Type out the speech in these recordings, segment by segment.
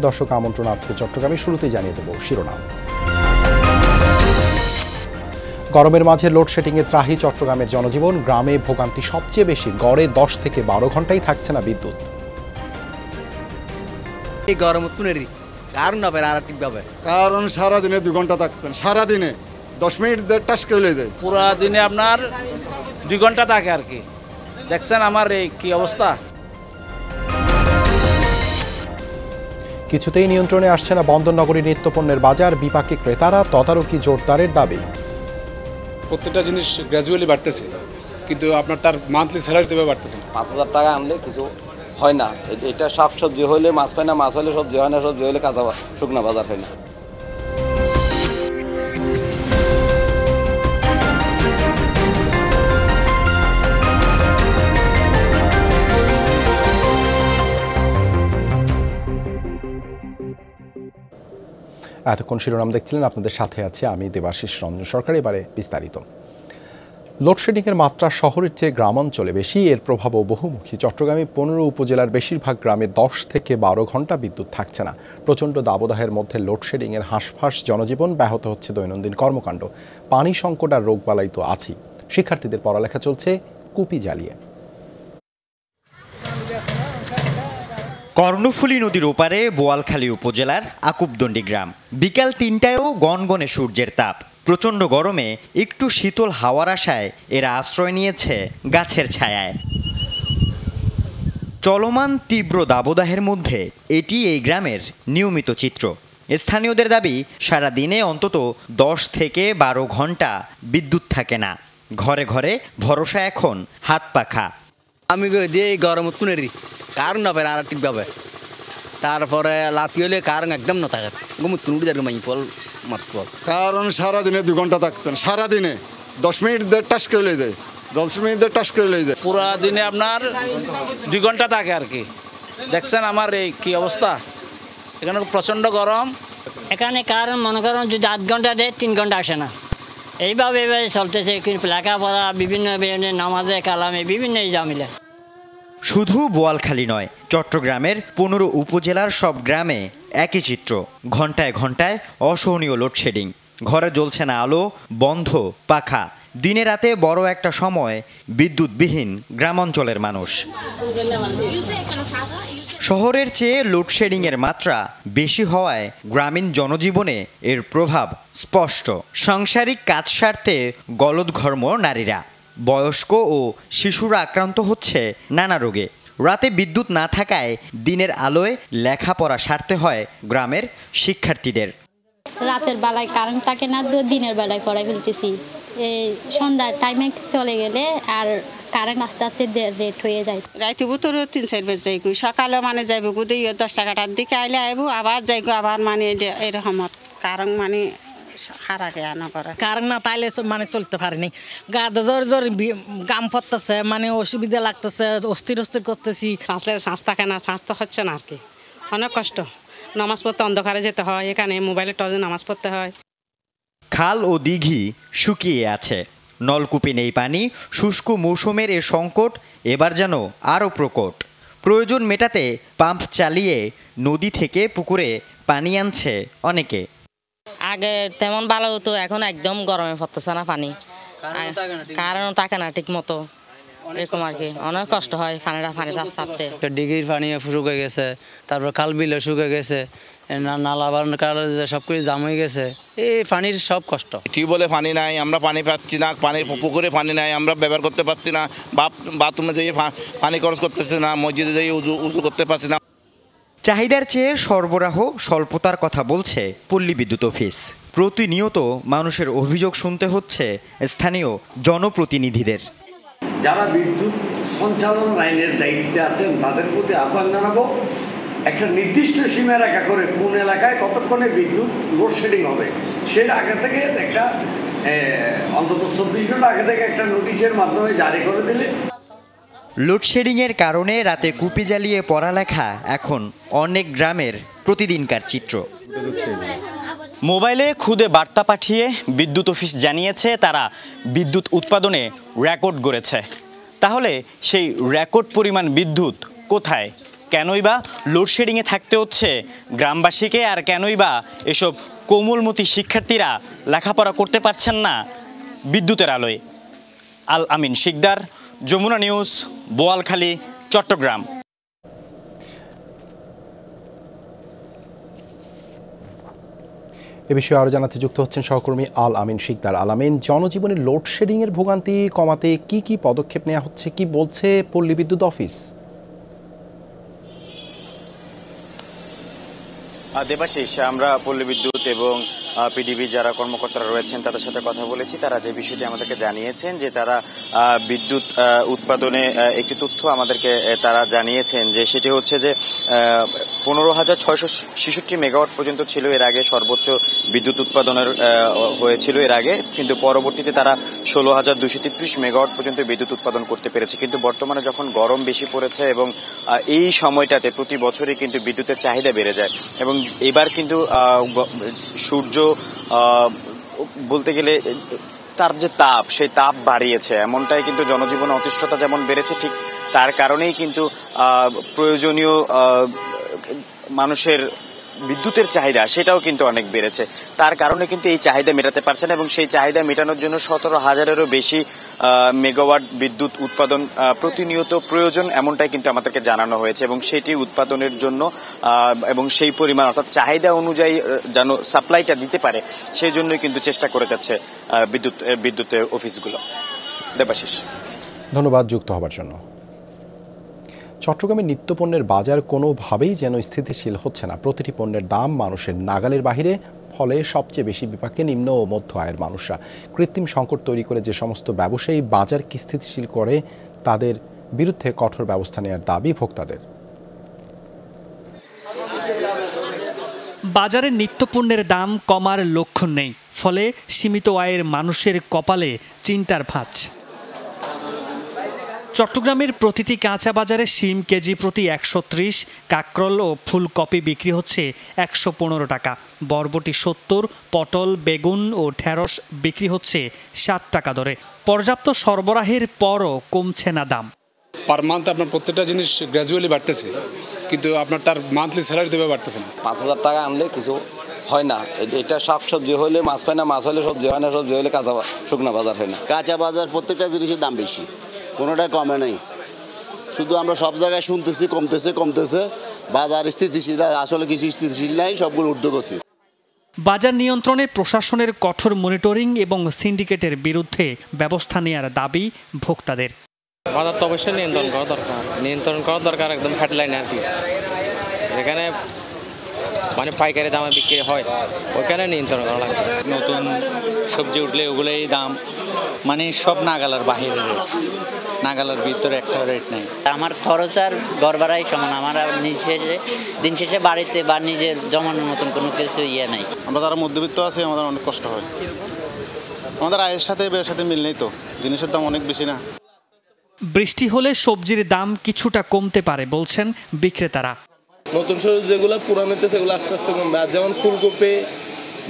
দর্শক আমন্ত্রণ আজকে চট্টগ্রামে শুরুতেই জানিয়ে দেব শিরোনাম। গরমের মাঝে লোডশেডিংয়ে ত্রাহি চট্টগ্রামের জনজীবন, গ্রামে ভোগান্তি সবচেয়ে বেশি, গড়ে 10 থেকে 12 ঘন্টাই থাকছে না বিদ্যুৎ। এই গরম উৎপন্নের কারণ হবে আর ঠিকভাবে, কারণ সারাদিনে 2 ঘন্টা থাকতেন, সারাদিনে 10 মিনিট টাস করে দেয়, পুরো দিনে আপনার 2 ঘন্টা থাকে আর কি। দেখছেন আমার এই কি অবস্থা। কিছুতেই নিয়ন্ত্রণে আসছে না বন্দরনগরী নিত্যপণ্যের বাজার, বিপাকে ক্রেতারা, তদারকি জোরদারের দাবি। প্রত্যেকটা জিনিস গ্র্যাজুয়ালি বাড়তেছে, কিন্তু আপনার তার মান্থলি স্যালারি দেবে বাড়তেছে। 5,000 টাকা আনলে কিছু হয় না। এটা শাক সবজি হইলে মাছ হয় না, মাছ হলে সবজি হয় না, সবজি হলে কাঁচা শুকনা বাজার হয় না। এতক্ষণ শিরোনাম দেখছিলেন, আপনাদের সাথে আছে আমি দেবাশিস রঞ্জন সরকার। এবারে বিস্তারিত। লোডশেডিংয়ের মাত্রা শহরের চেয়ে গ্রামাঞ্চলে বেশি, এর প্রভাবও বহুমুখী। চট্টগ্রামে 15 উপজেলার বেশিরভাগ গ্রামে 10 থেকে 12 ঘন্টা বিদ্যুৎ থাকছে না। প্রচণ্ড দাবদাহের মধ্যে লোডশেডিংয়ের হাঁসফাঁস জনজীবন, ব্যাহত হচ্ছে দৈনন্দিন কর্মকাণ্ড। পানি সংকট আর রোগবালাই তো আছেই, শিক্ষার্থীদের পড়ালেখা চলছে কুপি জ্বালিয়ে। কর্ণফুলী নদীর ওপারে বোয়ালখালী উপজেলার আকুবদণ্ডী গ্রাম। বিকাল 3টায়ও গনগনে সূর্যের তাপ। প্রচণ্ড গরমে একটু শীতল হাওয়ার আশায় এরা আশ্রয় নিয়েছে গাছের ছায়ায়। চলমান তীব্র দাবদাহের মধ্যে এটি এই গ্রামের নিয়মিত চিত্র। স্থানীয়দের দাবি, সারা দিনে অন্তত 10 থেকে 12 ঘন্টা বিদ্যুৎ থাকে না। ঘরে ঘরে ভরসা এখন হাত পাখা। আমি দিয়ে এই গরম উৎপন্নের কারণ হবে আর ঠিকভাবে, তারপরে লাতি হলে কারণ একদম না থাকে, ঘুমুত উঠে যাবে মাই ফল মাত্র। কারণ সারাদিনে 2 ঘন্টা থাকতেন, সারাদিনে 10 মিনিট টাস করে দেয়, 10 মিনিট টাস করে দেয়, পুরো দিনে আপনার 2 ঘন্টা থাকে আর কি। দেখছেন আমার এই কি অবস্থা। এখানে প্রচণ্ড গরম। এখানে কারণ মনে করেন যদি 8 ঘন্টা দেয় 3 ঘন্টা আসে না। এইভাবে চলতেছে, লেখাপড়া, বিভিন্ন নামাজে কালামে বিভিন্ন এই জামিলে। শুধু বোয়ালখালী নয়, চট্টগ্রামের 15 উপজেলার সব গ্রামে একই চিত্র। ঘন্টায় ঘন্টায় অসহনীয় লোডশেডিং। ঘরে জ্বলছে না আলো, বন্ধ পাখা। দিনে রাতে বড় একটা সময় বিদ্যুৎবিহীন গ্রামাঞ্চলের মানুষ। শহরের চেয়ে লোডশেডিংয়ের মাত্রা বেশি হওয়ায় গ্রামীণ জনজীবনে এর প্রভাব স্পষ্ট। সাংসারিক কাজ সারতে গলদঘর্ম নারীরা, বয়স্ক ও শিশুরা আক্রান্ত হচ্ছে নানা রোগে। রাতে বিদ্যুৎ না থাকায় দিনের আলোয় লেখাপড়া সারতে হয় গ্রামের শিক্ষার্থীদের। রাতের বেলায় কারেন্ট থাকে না, দিনের বেলায় পড়াই ফেলতেছি। এই সন্ধ্যার টাইমে চলে গেলে আর কারেন্ট আস্তে আস্তে রেট হয়ে যায়। রাইতে বুতর 3-4 বাজে যাই, সকালে মানে যাইব গুদি 10 টাকাটার দিকে আইলে আইব, আবার যাইব, আবার মানে এরকম কারণ মানে হারাকে আনা করে। কারণ না তাইলে মানে চলতে পারিনি, গা জোর জোর গাম পড়তেছে, মানে অসুবিধা লাগতেছে, অস্থির করতেছি। শ্বাস থাকে না, শ্বাস তো হচ্ছে না আর কি, অনেক কষ্ট। নামাজ পড়তে অন্ধকারে যেতে হয়, এখানে মোবাইলের টর্চে নামাজ পড়তে হয়। খাল ও দিঘি শুকিয়ে আছে, নলকূপে নেই পানি। শুষ্ক মৌসুমের এ সংকট এবার যেন আরও প্রকট। প্রয়োজন মেটাতে পাম্প চালিয়ে নদী থেকে পুকুরে পানি আনছে অনেকে। আগে তেমন ভালো হতো, এখন একদম গরমে পড়তেছে না পানি, কারণ থাকে না ঠিক মতো, এরকম আর কি। অনেক কষ্ট হয় পানিটা চাপতে। ডিগির পানি শুকিয়ে গেছে, তারপর খাল বিলও শুকিয়ে গেছে, নালা বাড়ানোর কারণে সব কিছু জাম হয়ে গেছে। এই পানির সব কষ্ট। টিউবওয়েলে পানি নাই, আমরা পানি পাচ্ছি না, পুকুরে পানি নাই, আমরা ব্যবহার করতে পারছি না, বাথরুমে যেয়ে পানি খরচ করতেছি না, মসজিদে যেয়ে উজু করতে পারছি না। চাহিদার চেয়ে সরবরাহ স্বল্পতার কথা বলছে পল্লী বিদ্যুৎ অফিস। প্রতিনিয়ত মানুষের অভিযোগ শুনতে হচ্ছে স্থানীয় জনপ্রতিনিধিদের। যারা বিদ্যুৎ সঞ্চালন লাইনের দায়িত্বে আছেন তাদের প্রতি আহ্বান জানাবো, একটা নির্দিষ্ট সীমারেখা করে কোন এলাকায় কতক্ষণে বিদ্যুৎ লোডশেডিং হবে সেটা আগে থেকে একটা অন্তত 24 ঘন্টা আগে থেকে একটা নোটিশের মাধ্যমে জারি করে দিলে। লোডশেডিংয়ের কারণে রাতে কুপি জ্বালিয়ে পড়ালেখা এখন অনেক গ্রামের প্রতিদিনকার চিত্র। মোবাইলে খুদে বার্তা পাঠিয়ে বিদ্যুৎ অফিস জানিয়েছে তারা বিদ্যুৎ উৎপাদনে রেকর্ড গড়েছে। তাহলে সেই রেকর্ড পরিমাণ বিদ্যুৎ কোথায়, কেনই বা লোডশেডিংয়ে থাকতে হচ্ছে গ্রামবাসীকে, আর কেনই বা এসব কোমলমতি শিক্ষার্থীরা লেখাপড়া করতে পারছেন না বিদ্যুতের আলোয়। আল আমিন শিকদার, যমুনা নিউজ, বোয়ালখালী, চট্টগ্রাম। এ বিষয়ে আরও জানাতে যুক্ত হচ্ছেন সহকর্মী আল আমিন শিকদার। আল আমিন, জনজীবনের লোডশেডিংয়ের ভোগান্তি কমাতে কি কি পদক্ষেপ নেওয়া হচ্ছে, কি বলছে পল্লী বিদ্যুৎ অফিস? দেবাশিস, আমরা পল্লী বিদ্যুৎ এবং পিডিবি যারা কর্মকর্তারা রয়েছেন তাদের সাথে কথা বলেছি। তারা যে বিষয়টি আমাদেরকে জানিয়েছেন যে তারা বিদ্যুৎ উৎপাদনে একটি তথ্য আমাদেরকে তারা জানিয়েছেন, যে সেটি হচ্ছে যে 15,666 মেগাওয়াট পর্যন্ত ছিল এর আগে সর্বোচ্চ বিদ্যুৎ উৎপাদনের হয়েছিল এর আগে, কিন্তু পরবর্তীতে তারা 16,233 মেগাওয়াট পর্যন্ত বিদ্যুৎ উৎপাদন করতে পেরেছে। কিন্তু বর্তমানে যখন গরম বেশি পড়েছে এবং এই সময়টাতে প্রতি বছরই কিন্তু বিদ্যুতের চাহিদা বেড়ে যায়, এবং এবার কিন্তু সূর্য বলতে গেলে তার যে তাপ, সেই তাপ বাড়িয়েছে, এমনটাই কিন্তু জনজীবনে অতিষ্ঠতা যেমন বেড়েছে, ঠিক তার কারণেই কিন্তু প্রয়োজনীয় মানুষের বিদ্যুতের চাহিদা সেটাও কিন্তু অনেক বেড়েছে। তার কারণে কিন্তু এই চাহিদা মেটাতে পারছে না, এবং সেই চাহিদা মেটানোর জন্য 17,000-এরও বেশি মেগাওয়াট বিদ্যুৎ উৎপাদন প্রতিনিয়ত প্রয়োজন, এমনটাই কিন্তু আমাদেরকে জানানো হয়েছে। এবং সেটি উৎপাদনের জন্য এবং সেই পরিমাণ অর্থাৎ চাহিদা অনুযায়ী যেন সাপ্লাইটা দিতে পারে, সেই জন্যই কিন্তু চেষ্টা করে যাচ্ছে বিদ্যুতের অফিসগুলো। দেবাশিস, ধন্যবাদ যুক্ত হবার জন্য। চট্টগ্রামের নিত্যপণ্যের বাজার কোনোভাবেই যেন স্থিতিশীল হচ্ছে না। প্রতিটি পণ্যের দাম মানুষের নাগালের বাহিরে, ফলে সবচেয়ে বেশি বিপাকে নিম্ন ও মধ্য আয়ের মানুষরা। কৃত্রিম সংকট তৈরি করে যে সমস্ত ব্যবসায়ী বাজারকে স্থিতিশীল করে, তাদের বিরুদ্ধে কঠোর ব্যবস্থা নেওয়ার দাবি ভোক্তাদের। বাজারে নিত্যপণ্যের দাম কমার লক্ষণ নেই, ফলে সীমিত আয়ের মানুষের কপালে চিন্তার ভাঁজ। চট্টগ্রামের প্রতিটি কাঁচা বাজারে শিম কেজি প্রতি 130, কাকরোল ও ফুলকপি বিক্রি হচ্ছে 115 টাকা, বরবটি 70, পটল, বেগুন ও ঢেঁড়স বিক্রি হচ্ছে 60 টাকা দরে। পর্যাপ্ত সরবরাহের পরও কমছে না দাম। পার মান্থ আপনার প্রত্যেকটা জিনিস গ্র্যাজুয়ালি বাড়তেছে, কিন্তু আপনার তার মান্থলি স্যালারি দেবে বাড়তেছে না। 5,000 টাকা আনলে কিছু হয় না। এটা শাকসবজি হলে মাছ হয় না, মাছ হলে সবজি হয় না, সবজি হলে কাঁচা শুকনা বাজার হয় না। কাঁচা বাজার প্রত্যেকটা জিনিসের দাম বেশি, কোনোটাই কমে নাই। শুধু আমরা সব জায়গায় শুনতেছি কমতেছে, বাজার স্থিতিশীল, আসলে কিছু স্থিতিশীল নাই, সবগুলো ঊর্ধ্বগতি। বাজার নিয়ন্ত্রণে প্রশাসনের কঠোর মনিটরিং এবং সিন্ডিকেটের বিরুদ্ধে ব্যবস্থা নেওয়ার দাবি ভোক্তাদের। বাজার তো অবশ্যই নিয়ন্ত্রণ করা দরকার একদম হেডলাইন আর কি। যেখানে মানে পাইকারি দামে বিক্রি হয় ওইখানে নিয়ন্ত্রণ করা লাগবে। নতুন সবজি উঠলে ওগুলোই দাম মানে সব নাগালের বাহিরে রেট, নাগালের ভিতরে একটা রেট নেই। আমার খরচ আর ঘর ভাড়াই সমান, আমার দিন শেষে বাড়িতে বা নিজের জমানোর মতন কোনো কিছু নেই। আমরা যারা মধ্যবিত্ত আছি আমাদের অনেক কষ্ট হয়, আমাদের আয়ের সাথে ব্যয়ের সাথে মিল নেই, তো জিনিসের দাম অনেক বেশি না। বৃষ্টি হলে সবজির দাম কিছুটা কমতে পারে বলছেন বিক্রেতারা। নতুন সবজি যেগুলো পুরানোতে সেগুলো আস্তে আস্তে কমবে। আর যেমন ফুলকপি,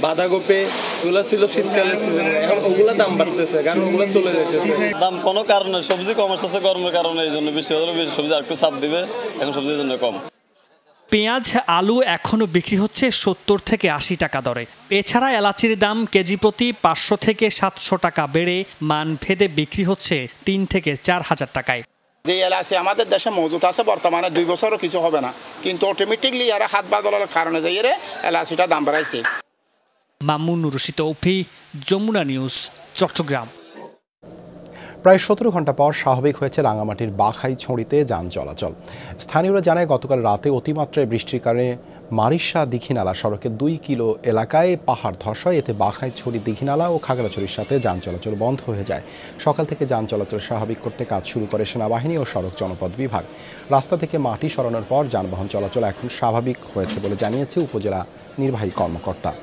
বাঁধাকপি এগুলো ছিল শীতকালের সিজনে, এখন ওগুলো দাম বাড়তেছে কারণ ওগুলো চলে যাইতেছে। দাম কোনো কারণে সবজি কম আসতেছে, গরমের কারণে, এই জন্য বেশি সবজি আর একটু চাপ দিবে, এখন সবজির জন্য কম। পেঁয়াজ, আলু এখনও বিক্রি হচ্ছে 70 থেকে 80 টাকা দরে। এছাড়া এলাচির দাম কেজি প্রতি 500 থেকে 700 টাকা বেড়ে মান ভেদে বিক্রি হচ্ছে 3 থেকে 4,000 টাকায়। যে এলাচি আমাদের দেশে মজুত আছে বর্তমানে 2 বছরও কিছু হবে না, কিন্তু অটোমেটিকলি এরা হাত বদলার কারণে যাই এলাচিটা দাম বাড়াইছে। মামুন রশিদ তৌফি, যমুনা নিউজ, চট্টগ্রাম। প্রায় 17 ঘন্টা পর স্বাভাবিক হয়েছে রাঙামাটির বাঘাইছড়িতে যান চলাচল। স্থানীয়রা জানায়, গতকাল রাতে অতিমাত্রায় বৃষ্টির কারণে মারিশা দীঘিনালা সড়কের 2 কিলো এলাকায় পাহাড় ধস হয়। এতে বাঘাইছড়ি, দীঘিনালা ও খাগড়াছড়ির সাথে যান চলাচল বন্ধ হয়ে যায়। সকাল থেকে যান চলাচল স্বাভাবিক করতে কাজ শুরু করে সেনাবাহিনী ও সড়ক জনপথ বিভাগ। রাস্তা থেকে মাটি সরানোর পর যানবাহন চলাচল এখন স্বাভাবিক হয়েছে বলে জানিয়েছে উপজেলা নির্বাহী কর্মকর্তা।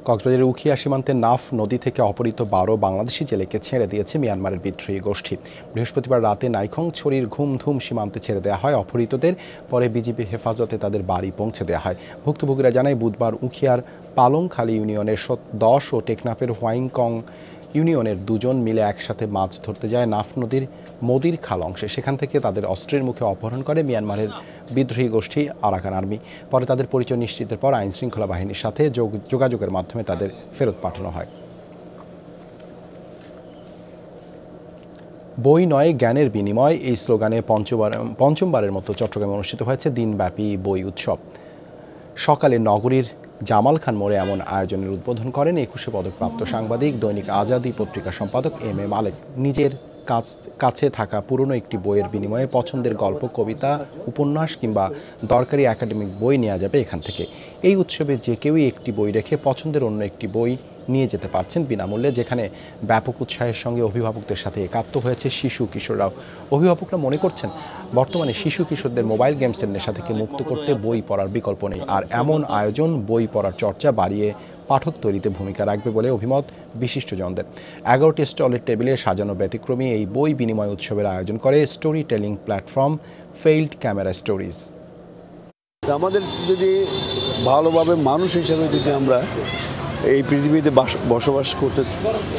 কক্সবাজারের উখিয়া সীমান্তে নাফ নদী থেকে অপহৃত 12 বাংলাদেশি জেলেকে ছেড়ে দিয়েছে মিয়ানমারের বিদ্রোহী গোষ্ঠী। বৃহস্পতিবার রাতে নাইখংছড়ির ঘুমধুম সীমান্তে ছেড়ে দেওয়া হয় অপহৃতদের, পরে বিজিবির হেফাজতে তাদের বাড়ি পৌঁছে দেওয়া হয়। ভুক্তভোগীরা জানায়, বুধবার উখিয়ার পালংখালী ইউনিয়নের 10 ও টেকনাফের হোয়াইংকং ইউনিয়নের দুজন মিলে একসাথে মাছ ধরতে যায় নাফ নদীর মদির খাল অংশে। সেখান থেকে তাদের অস্ত্রের মুখে অপহরণ করে মিয়ানমারের বিদ্রোহী গোষ্ঠী আরাকান আর্মি। পরে তাদের পরিচয় নিশ্চিতের পর আইনশৃঙ্খলা বাহিনীর সাথে যোগাযোগের মাধ্যমে তাদের ফেরত পাঠানো হয়। বই নয় জ্ঞানের বিনিময়, এই স্লোগানে পঞ্চমবারের মতো চট্টগ্রামে অনুষ্ঠিত হয়েছে দিনব্যাপী বই উৎসব। সকালে নগরীর জামাল খান মোড়ে এমন আয়োজনের উদ্বোধন করেন 21 পদকপ্রাপ্ত সাংবাদিক, দৈনিক আজাদী পত্রিকা সম্পাদক এম এ মালেক। নিজের কাছে থাকা পুরনো একটি বইয়ের বিনিময়ে পছন্দের গল্প, কবিতা, উপন্যাস কিংবা দরকারি একাডেমিক বই নেওয়া যাবে এখান থেকে। এই উৎসবে যে কেউই একটি বই রেখে পছন্দের অন্য একটি বই নিয়ে যেতে পারছেন বিনামূল্যে, যেখানে ব্যাপক উৎসাহের সঙ্গে অভিভাবকদের সাথে একাত্ম হয়েছে শিশু কিশোররাও। অভিভাবকরা মনে করছেন বর্তমানে শিশু কিশোরদের মোবাইল গেমসের নেশা থেকে মুক্ত করতে বই পড়ার বিকল্প নেই, আর এমন আয়োজন বই পড়ার চর্চা বাড়িয়ে পাঠক তৈরিতে ভূমিকা রাখবে বলে অভিমত বিশিষ্টজনদের। 11টি স্টলের টেবিলে সাজানো ব্যতিক্রমী এই বই বিনিময় উৎসবের আয়োজন করে story telling platform failed camera stories. আমাদের যদি ভালোভাবে মানুষ হিসেবে যদি আমরা এই পৃথিবীতে বসবাস করতে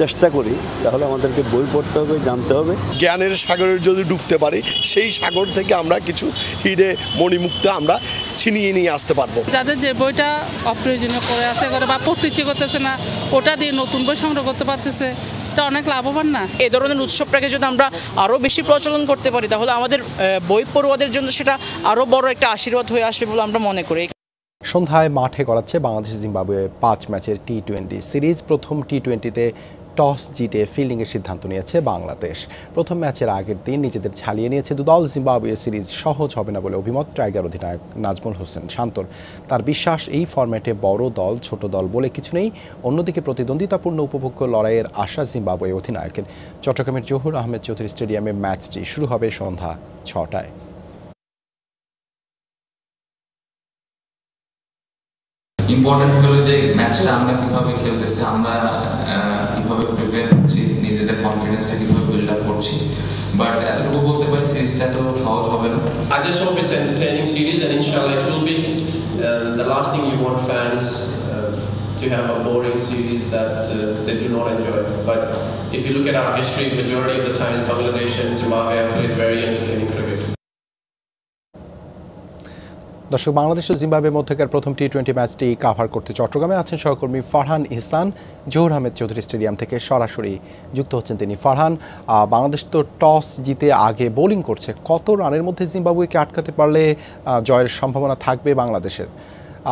চেষ্টা করি, তাহলে আমাদেরকে বই পড়তে হবে, জানতে হবে। জ্ঞানের সাগরে যদি ডুবতে পারি, সেই সাগর থেকে আমরা কিছু হিরে মণিমুক্তা আমরা ছিনিয়ে নিয়ে আসতে পারবো। যাদের যে বইটা অপ্রয়োজনীয় পড়ে আছে বা পড়তে ইচ্ছে করতেছে না, ওটা দিয়ে নতুন বই সংগ্রহ করতে পারতেছে, এটা অনেক লাভবান না? এই ধরনের উৎসবটাকে যদি আমরা আরও বেশি প্রচলন করতে পারি, তাহলে আমাদের বই পড়ুয়াদের জন্য সেটা আরও বড় একটা আশীর্বাদ হয়ে আসবে বলে আমরা মনে করি। সন্ধ্যায় মাঠে গড়াচ্ছে বাংলাদেশ জিম্বাবুয়ে 5 ম্যাচের টি-20 সিরিজ। প্রথম টি-20তে টস জিতে ফিল্ডিংয়ের সিদ্ধান্ত নিয়েছে বাংলাদেশ। প্রথম ম্যাচের আগের দিন নিজেদের ছাড়িয়ে নিয়েছে দুদল। জিম্বাবুয়ে সিরিজ সহজ হবে না বলে অভিমত টাইগার অধিনায়ক নাজমুল হোসেন শান্তর। তার বিশ্বাস, এই ফরম্যাটে বড় দল ছোট দল বলে কিছু নেই। অন্যদিকে প্রতিদ্বন্দ্বিতাপূর্ণ উপভোগ্য লড়াইয়ের আশা জিম্বাবুয়ে অধিনায়কের। চট্টগ্রামের জহুর আহমেদ চৌধুরী স্টেডিয়ামে ম্যাচটি শুরু হবে সন্ধ্যা 6টায়। ইম্পর্টেন্ট হলো যে ম্যাচটা আমরা কীভাবে খেলতেছি, আমরা কীভাবে প্রিপেয়ার করছি, নিজেদের কনফিডেন্সটা কীভাবে বিল্ড আপ করছি। বাট এতটুকু বলতে পারি সিরিজটা এত সহজ হবে না। I just hope it's an entertaining series and inshallah it will be. The last thing you want fans to have a boring series that they do not enjoy. But if you look at our history, majority of the times Bangladesh and Zimbabwe have played very entertaining cricket. দর্শক, বাংলাদেশ ও জিম্বাবুয়ের মধ্যকার প্রথম টি-20 ম্যাচটি cover করতে চট্টগ্রামে আছেন সহকর্মী ফারহান ইহসান। Zahur Ahmed Chowdhury stadium থেকে সরাসরি যুক্ত হচ্ছেন তিনি। ফারহান, বাংলাদেশ তো টস জিতে আগে বোলিং করছে, কত রানের মধ্যে জিম্বাবুয়েকে আটকাতে পারলে জয়ের সম্ভাবনা থাকবে বাংলাদেশের?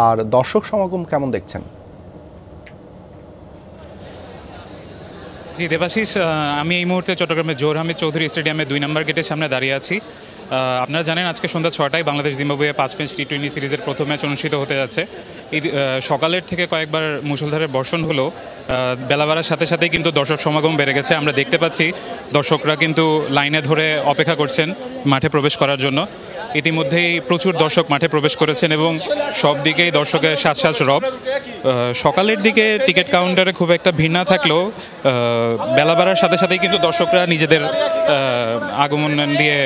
আর দর্শক সমাগম কেমন দেখছেন? জি দেবাশিস, আমি এই মুহূর্তে চট্টগ্রামের জহুর আহমেদ চৌধুরী স্টেডিয়ামে 2 নম্বর গেটের সামনে দাঁড়িয়ে আছি। আপনারা জানেন আজকে সন্ধ্যা 6টায় বাংলাদেশ জিম্বাবুয়ে 5 ম্যাচ টি-20 সিরিজের প্রথম ম্যাচ অনুষ্ঠিত হতে যাচ্ছে। এই সকালের থেকে কয়েকবার মুষলধারে বর্ষণ হলো, বেলা বাড়ার সাথে সাথেই কিন্তু দর্শক সমাগম বেড়ে গেছে। আমরা দেখতে পাচ্ছি দর্শকরা কিন্তু লাইনে ধরে অপেক্ষা করছেন মাঠে প্রবেশ করার জন্য। ইতিমধ্যেই প্রচুর দর্শক মাঠে প্রবেশ করেছেন এবং সব দিকেই দর্শকের শ্বাস রব। সকালের দিকে টিকিট কাউন্টারে খুব একটা ভিড় না থাকলেও বেলা বাড়ার সাথে সাথেই কিন্তু দর্শকরা নিজেদের আগমন দিয়ে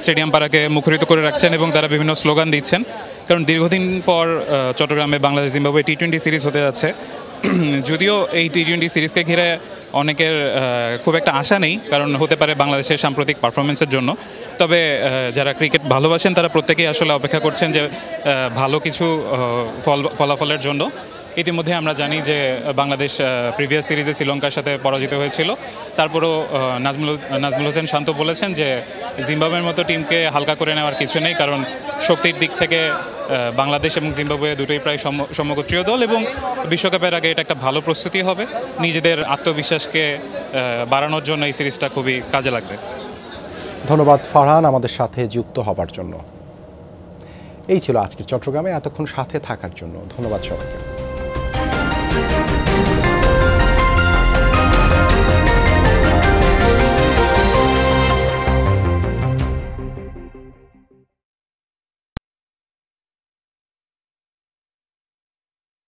স্টেডিয়াম পাড়াকে মুখরিত করে রাখছেন এবং তারা বিভিন্ন স্লোগান দিচ্ছেন। কারণ দীর্ঘদিন পর চট্টগ্রামে বাংলাদেশ জিম্বাবুয়ে টি-20 সিরিজ হতে যাচ্ছে। যদিও এই টি-20 সিরিজকে ঘিরে অনেকের খুব একটা আশা নেই, কারণ হতে পারে বাংলাদেশের সাম্প্রতিক পারফরমেন্সের জন্য। তবে যারা ক্রিকেট ভালোবাসেন তারা প্রত্যেকেই আসলে অপেক্ষা করছেন যে ভালো কিছু ফলাফলের জন্য। ইতিমধ্যে আমরা জানি যে বাংলাদেশ প্রিভিয়াস সিরিজে শ্রীলঙ্কার সাথে পরাজিত হয়েছিল। তারপরও নাজমুল হোসেন শান্ত বলেছেন যে জিম্বাবুয়ের মতো টিমকে হালকা করে নেওয়ার কিছু নেই, কারণ শক্তির দিক থেকে বাংলাদেশ এবং জিম্বাবুয়ে দুটোই প্রায় সমগোত্রীয় দল এবং বিশ্বকাপের আগে এটা একটা ভালো প্রস্তুতি হবে। নিজেদের আত্মবিশ্বাসকে বাড়ানোর জন্য এই সিরিজটা খুবই কাজে লাগবে। ধন্যবাদ ফারহান আমাদের সাথে যুক্ত হবার জন্য। এই ছিল আজকের চট্টগ্রামে, এতক্ষণ সাথে থাকার জন্য ধন্যবাদ সবাইকে।